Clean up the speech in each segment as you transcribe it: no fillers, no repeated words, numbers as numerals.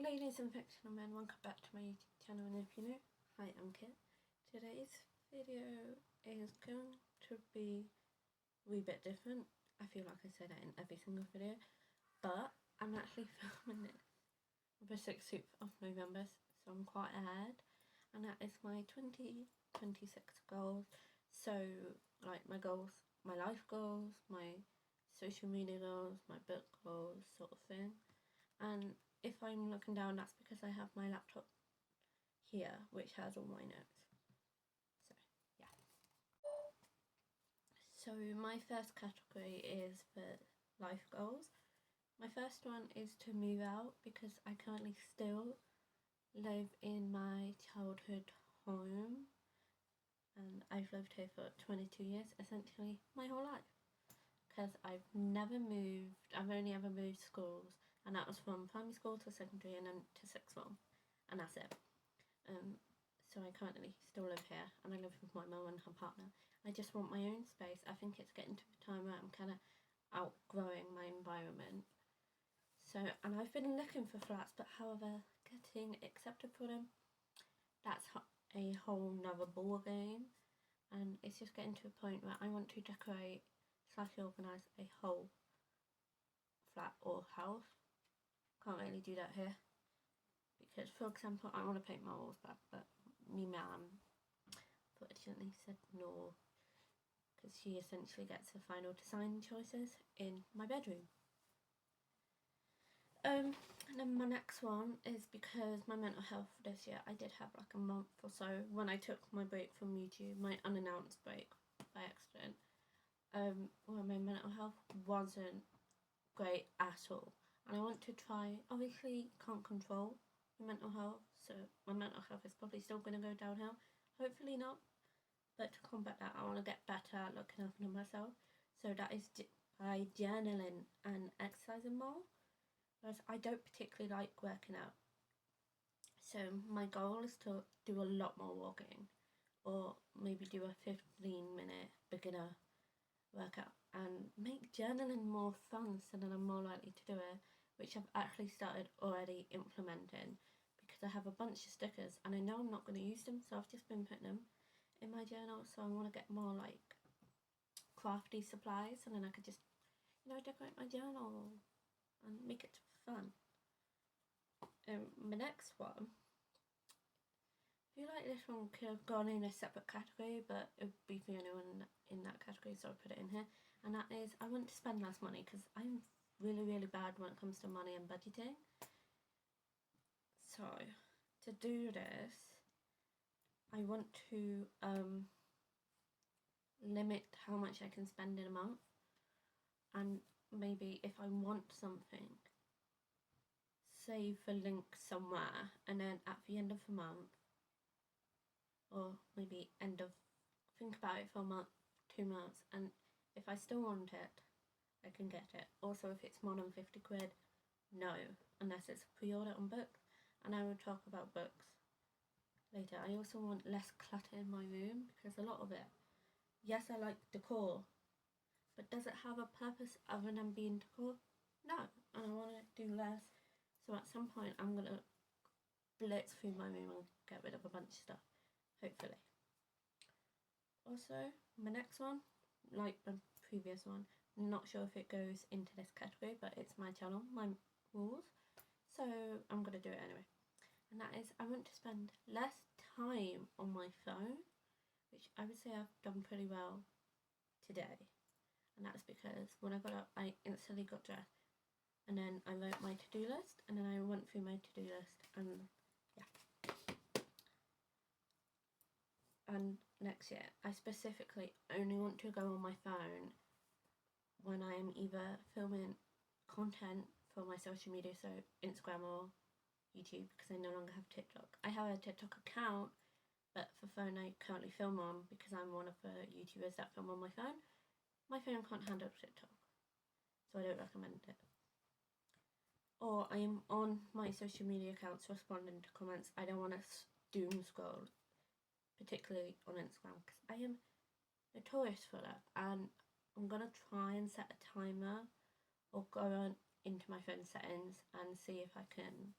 Ladies and fictional men, welcome back to my YouTube channel, and if you're new, hi, I'm Kit. Today's video is going to be a wee bit different. I feel like I say that in every single video, but I'm actually filming this on the 6th of November, so I'm quite ahead, and that is my 2026 goals. So, like my goals, my life goals, my social media goals, my book goals, sort of thing. And if I'm looking down, that's because I have my laptop here, which has all my notes. So, yeah. So my first category is for life goals. My first one is to move out because I currently still live in my childhood home, and I've lived here for 22 years, essentially my whole life. Because I've never moved, I've only ever moved schools, and that was from primary school to secondary and then to sixth form, and that's it. So I currently still live here, and I live with my mum and her partner. I just want my own space. I think it's getting to the time where I'm kind of outgrowing my environment. So, and I've been looking for flats, but however, getting accepted for them, that's a whole nother ball game. And it's just getting to a point where I want to decorate / organise a whole flat or house. Can't really do that here because, for example, I want to paint my walls black, but me mum fortunately said no, because she essentially gets the final design choices in my bedroom. And then my next one is because my mental health this year, I did have like a month or so when I took my break from YouTube, my unannounced break by accident, where my mental health wasn't great at all. And I want to try, obviously can't control my mental health, so my mental health is probably still going to go downhill. Hopefully not, but to combat that, I want to get better at looking after myself. So that is by journaling and exercising more, whereas I don't particularly like working out. So my goal is to do a lot more walking, or maybe do a 15-minute beginner workout and make journaling more fun so that I'm more likely to do it, which I've actually started already implementing because I have a bunch of stickers and I know I'm not going to use them, so I've just been putting them in my journal. So I want to get more like crafty supplies, and then I could just, decorate my journal and make it fun. My next one, I feel like this one could have gone in a separate category, but it would be the only one in that category, so I put it in here. And that is, I want to spend less money because I'm really, really bad when it comes to money and budgeting. So, to do this, I want to limit how much I can spend in a month. And maybe if I want something, save a link somewhere, and then at the end of the month, or maybe think about it for a month, 2 months, and if I still want it, I can get it. Also, if it's more than 50 quid, no, unless it's a pre-order on books, and I will talk about books later. I also want less clutter in my room, because a lot of it, yes, I like decor, but does it have a purpose other than being decor? No, and I want to do less, so at some point I'm going to blitz through my room and get rid of a bunch of stuff, hopefully. Also, my next one, like my previous one, I'm not sure if it goes into this category, but it's my channel, my rules, so I'm going to do it anyway. And that is, I want to spend less time on my phone, which I would say I've done pretty well today. And that's because when I got up, I instantly got dressed, and then I wrote my to-do list, and then I went through my to-do list, and yeah. And next year, I specifically only want to go on my phone when I am either filming content for my social media, so Instagram or YouTube, because I no longer have TikTok. I have a TikTok account, but for phone I currently film on because I'm one of the YouTubers that film on my phone. My phone can't handle TikTok, so I don't recommend it. Or I am on my social media accounts responding to comments. I don't want to doom scroll, particularly on Instagram, because I am notorious for that, and I'm going to try and set a timer or go on into my phone settings and see if I can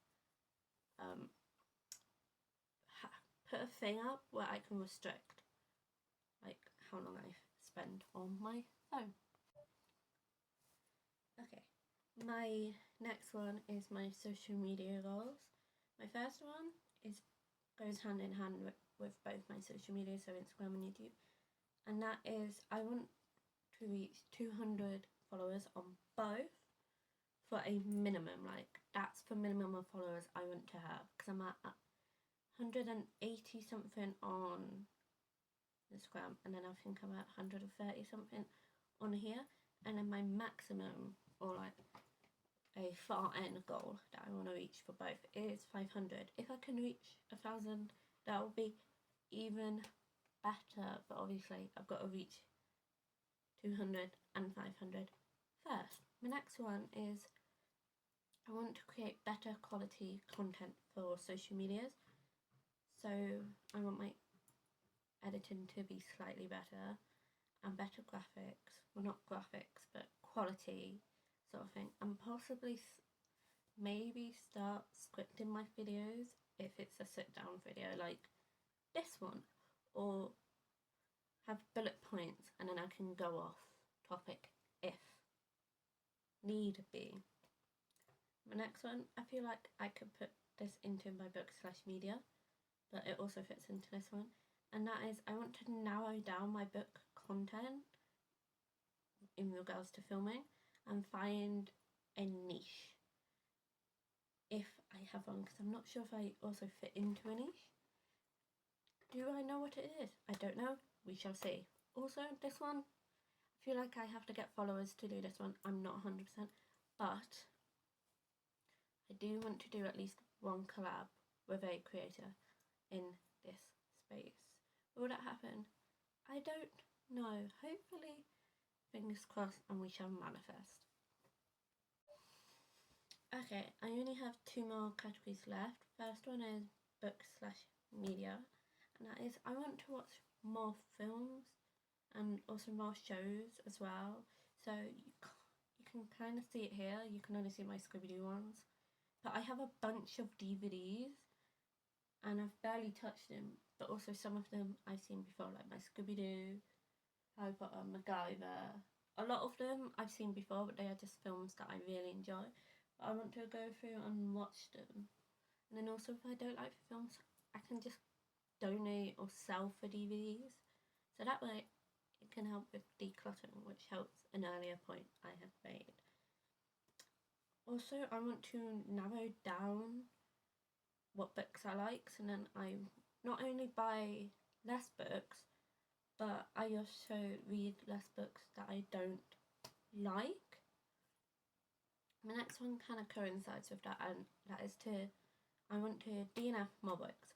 put a thing up where I can restrict like how long I spend on my phone. Okay, my next one is my social media goals. My first one goes hand in hand with both my social media, so Instagram and YouTube, and that is I want to reach 200 followers on both for a minimum. Like, that's the minimum of followers I want to have, because I'm at 180 something on Instagram, and then I think I'm at 130 something on here, and then my maximum, or like a far end goal that I want to reach for both, is 500. If I can reach 1,000, that will be even better, but obviously I've got to reach 200 and 500 first. My next one is I want to create better quality content for social medias. So I want my editing to be slightly better and better graphics. Well, not graphics, but quality sort of thing. And possibly maybe start scripting my videos if it's a sit down video like this one, or have bullet points and then I can go off topic if need be. My next one, I feel like I could put this into my book/media, but it also fits into this one, and that is I want to narrow down my book content in regards to filming and find a niche if I have one, because I'm not sure if I also fit into a niche. Do I know what it is? I don't know. We shall see. Also, this one, I feel like I have to get followers to do this one. I'm not 100%, but I do want to do at least one collab with a creator in this space. Will that happen? I don't know. Hopefully, fingers crossed, and we shall manifest. Okay, I only have 2 more categories left. First one is book/media, and that is I want to watch more films and also more shows as well. So you can kind of see it here. You can only see my Scooby-Doo ones, but I have a bunch of DVDs and I've barely touched them, but also some of them I've seen before, like my Scooby-Doo, Harry Potter, MacGyver. A lot of them I've seen before, but they are just films that I really enjoy. But I want to go through and watch them. And then also, if I don't like the films, I can just donate or sell for DVDs. So that way, it can help with decluttering, which helps an earlier point I have made. Also, I want to narrow down what books I like, and then I not only buy less books, but I also read less books that I don't like. My next one kind of coincides with that, and that is I want to DNF more books.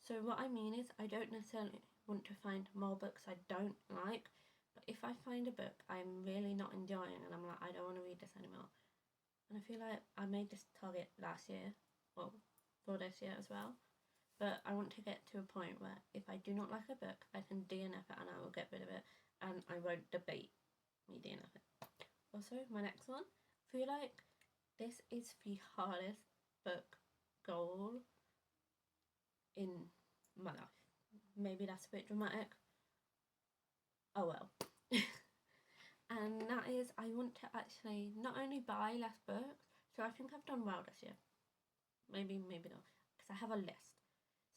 So what I mean is I don't necessarily want to find more books I don't like, but if I find a book I'm really not enjoying and I'm like, I don't want to read this anymore, and I feel like I made this target last year, well, for this year as well, but I want to get to a point where if I do not like a book, I can DNF it and I will get rid of it, and I won't debate me DNF it. Also, my next one, I feel like this is the hardest book goal in my life. Maybe that's a bit dramatic. Oh well. And that is, I want to actually not only buy less books, so I think I've done well this year. Maybe not, because I have a list.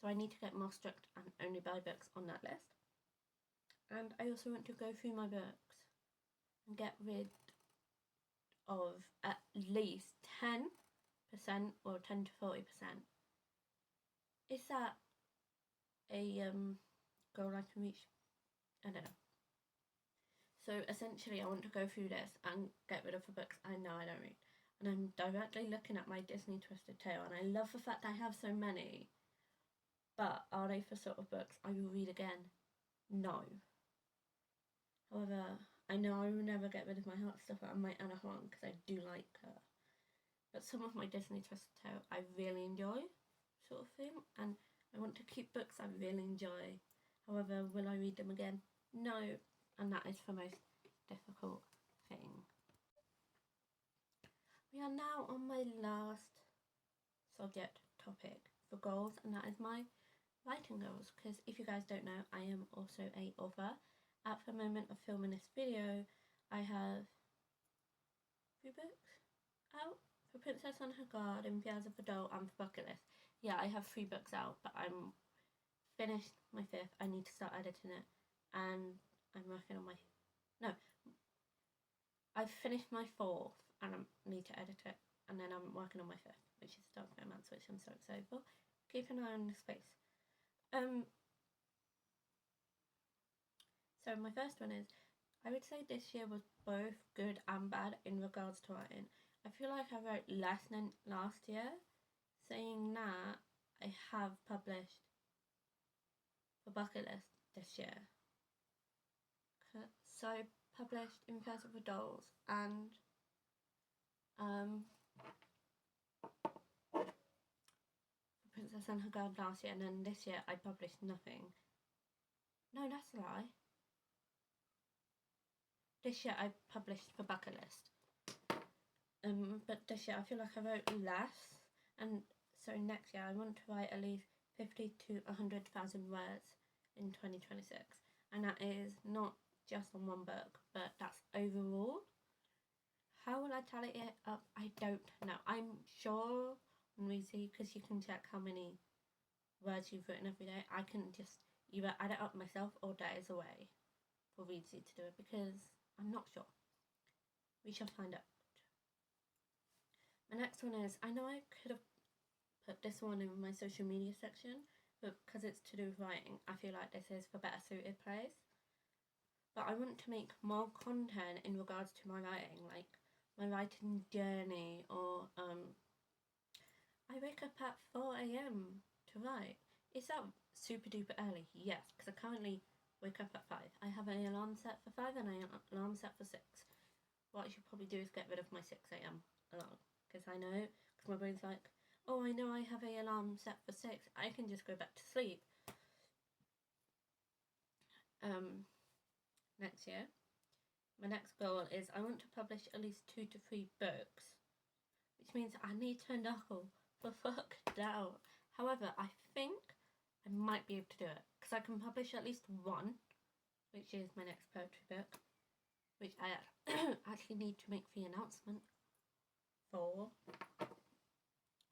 So I need to get more strict and only buy books on that list. And I also want to go through my books and get rid of at least 10% or 10 to 40%. Is that a goal I can reach? I don't know. So essentially I want to go through this and get rid of the books I know I don't read. And I'm directly looking at my Disney Twisted Tale, and I love the fact I have so many. But are they the sort of books I will read again? No. However, I know I will never get rid of my Heartstopper and my Anna Huang because I do like her. But some of my Disney Twisted Tale I really enjoy, sort of thing, and I want to keep books I really enjoy. However, will I read them again? No, and that is the most difficult thing. We are now on my last subject topic for goals, and that is my writing goals, because if you guys don't know, I am also a author. At the moment of filming this video, I have 3 books out: for Princess and Her Guard, In Fears of Adult, and for Bucket List. Yeah, I have 3 books out, but I'm finished my 5th. I need to start editing it, and I'm working on my... No, I've finished my 4th, and I need to edit it, and then I'm working on my 5th, which is Dark Romance, which I'm so excited for. Keep an eye on the space. So my first one is, I would say this year was both good and bad in regards to writing. I feel like I wrote less than last year. Saying that, I have published for Bucket List this year. So I published In Fears of Adults and Princess and Her Guard last year, and then this year I published nothing. No, that's a lie. This year I published for Bucket List. But this year I feel like I wrote less, and so next year I want to write at least 50 to 100,000 words in 2026, and that is not just on one book, but that's overall. How will I tally it up? I don't know. I'm sure on Weezy, because you can check how many words you've written every day. I can just either add it up myself or that is a way for Weezy to do it, because I'm not sure. We shall find out. My next one is, I know I could have put this one in my social media section, but because it's to do with writing, I feel like this is for better suited place. But I want to make more content in regards to my writing, like my writing journey, or I wake up at 4 AM to write. Is that super duper early? Yes, because I currently wake up at 5. I have an alarm set for 5 and an alarm set for 6. What I should probably do is get rid of my 6 AM alarm, because I know, because my brain's like, oh, I know I have an alarm set for 6, I can just go back to sleep. Next year, my next goal is I want to publish at least 2 to 3 books, which means I need to knuckle the fuck down. However, I think I might be able to do it, because I can publish at least 1, which is my next poetry book, which I actually need to make the announcement for.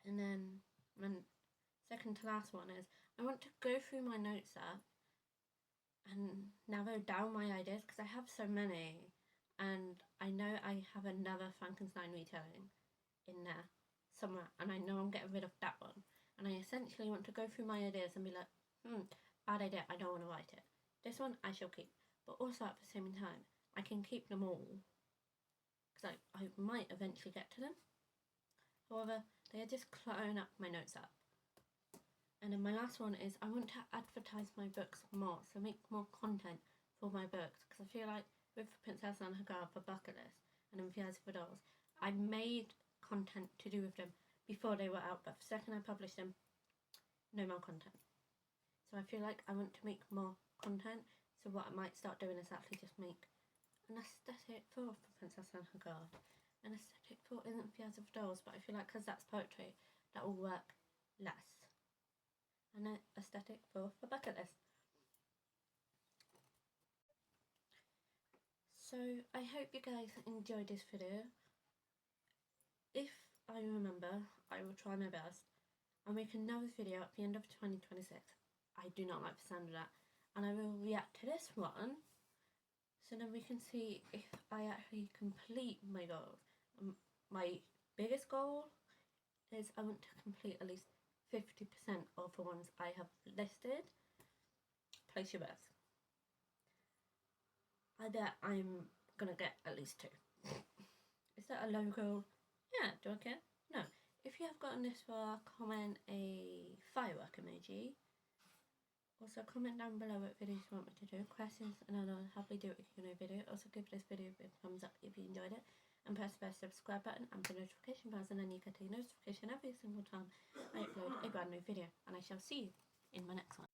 And then my second to last one is, I want to go through my notes app and narrow down my ideas, because I have so many, and I know I have another Frankenstein retelling in there somewhere, and I know I'm getting rid of that one, and I essentially want to go through my ideas and be like, bad idea, I don't want to write it. This one I shall keep, but also at the same time I can keep them all, because I might eventually get to them. However, they are just cluttering up my notes app. And then my last one is, I want to advertise my books more, so make more content for my books, because I feel like with Princess and Her Guard for Bucket List and In Fears of Adults, I made content to do with them before they were out, but the second I published them, no more content. So I feel like I want to make more content, so what I might start doing is actually just make an aesthetic for Princess and Her Guard, an aesthetic for In Fears of Adults, but I feel like because that's poetry, that will work less. And an aesthetic for Bucket List. So I hope you guys enjoyed this video. If I remember, I will try my best. I'll make another video at the end of 2026. I do not like the sound of that. And I will react to this one, so then we can see if I actually complete my goals. My biggest goal is I want to complete at least 50% of the ones I have listed. Place your bets. I bet I'm gonna get at least 2. Is that a low goal? Yeah, do I care? No. If you have gotten this far, comment a firework emoji. Also, comment down below what videos you want me to do, questions, and I'll happily do a Q&A video. Also, give this video a big thumbs up if you enjoyed it, and press the subscribe button and the notification bell, and then you get a notification every single time I upload a brand new video. And I shall see you in my next one.